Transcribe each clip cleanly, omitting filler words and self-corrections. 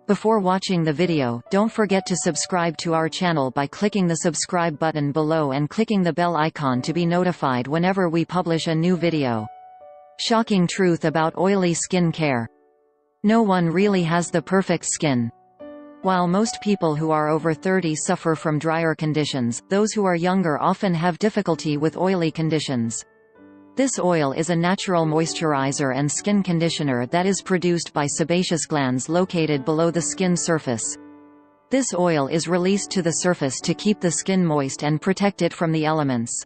Before watching the video, don't forget to subscribe to our channel by clicking the subscribe button below and clicking the bell icon to be notified whenever we publish a new video. Shocking truth about oily skin care. No one really has the perfect skin. While most people who are over 30 suffer from drier conditions, those who are younger often have difficulty with oily conditions. This oil is a natural moisturizer and skin conditioner that is produced by sebaceous glands located below the skin surface. This oil is released to the surface to keep the skin moist and protect it from the elements.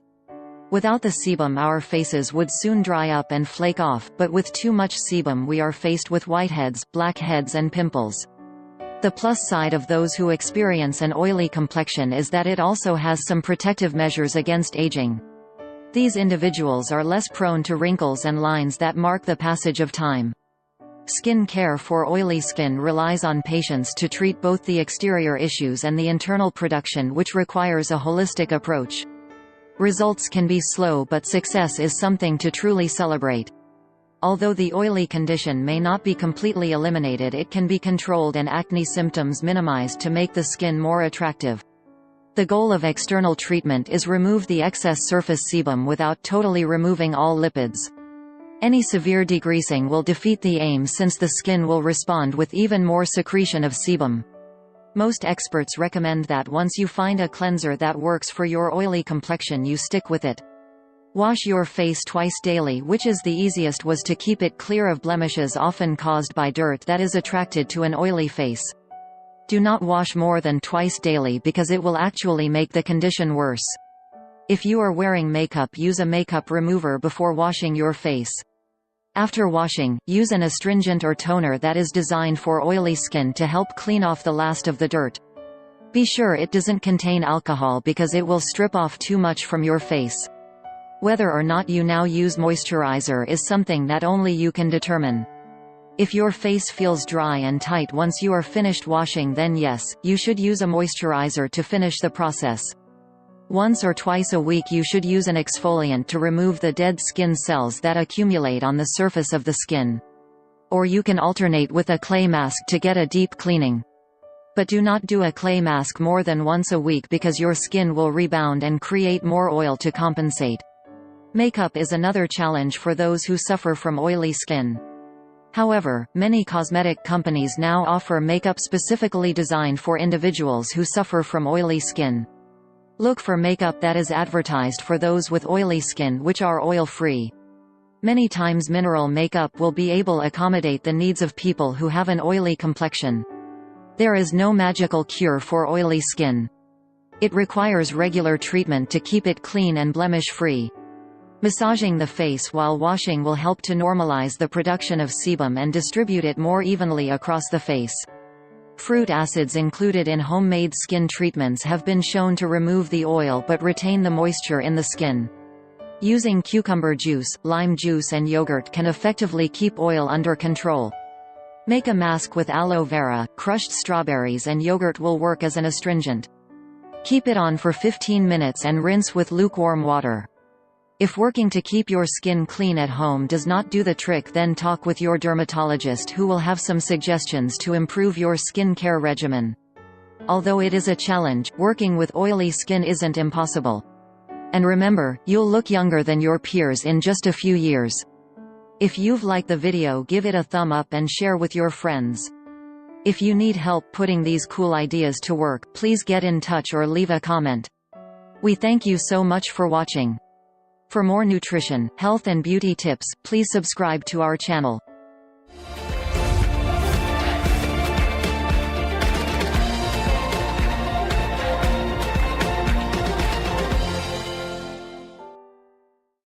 Without the sebum, our faces would soon dry up and flake off, but with too much sebum we are faced with whiteheads, blackheads and pimples. The plus side of those who experience an oily complexion is that it also has some protective measures against aging. These individuals are less prone to wrinkles and lines that mark the passage of time. Skin care for oily skin relies on patience to treat both the exterior issues and the internal production, which requires a holistic approach. Results can be slow, but success is something to truly celebrate. Although the oily condition may not be completely eliminated, it can be controlled and acne symptoms minimized to make the skin more attractive. The goal of external treatment is remove the excess surface sebum without totally removing all lipids. Any severe degreasing will defeat the aim, since the skin will respond with even more secretion of sebum. Most experts recommend that once you find a cleanser that works for your oily complexion, you stick with it. Wash your face twice daily, which is the easiest was to keep it clear of blemishes often caused by dirt that is attracted to an oily face. Do not wash more than twice daily because it will actually make the condition worse. If you are wearing makeup, use a makeup remover before washing your face. After washing, use an astringent or toner that is designed for oily skin to help clean off the last of the dirt. Be sure it doesn't contain alcohol because it will strip off too much from your face. Whether or not you now use moisturizer is something that only you can determine. If your face feels dry and tight once you are finished washing, then yes, you should use a moisturizer to finish the process. Once or twice a week you should use an exfoliant to remove the dead skin cells that accumulate on the surface of the skin. Or you can alternate with a clay mask to get a deep cleaning. But do not do a clay mask more than once a week because your skin will rebound and create more oil to compensate. Makeup is another challenge for those who suffer from oily skin. However, many cosmetic companies now offer makeup specifically designed for individuals who suffer from oily skin. Look for makeup that is advertised for those with oily skin which are oil-free. Many times mineral makeup will be able to accommodate the needs of people who have an oily complexion. There is no magical cure for oily skin. It requires regular treatment to keep it clean and blemish-free. Massaging the face while washing will help to normalize the production of sebum and distribute it more evenly across the face. Fruit acids included in homemade skin treatments have been shown to remove the oil but retain the moisture in the skin. Using cucumber juice, lime juice and yogurt can effectively keep oil under control. Make a mask with aloe vera, crushed strawberries and yogurt will work as an astringent. Keep it on for 15 minutes and rinse with lukewarm water. If working to keep your skin clean at home does not do the trick, then talk with your dermatologist, who will have some suggestions to improve your skin care regimen. Although it is a challenge, working with oily skin isn't impossible. And remember, you'll look younger than your peers in just a few years. If you've liked the video, give it a thumb up and share with your friends. If you need help putting these cool ideas to work, please get in touch or leave a comment. We thank you so much for watching. For more nutrition, health and beauty tips, please subscribe to our channel.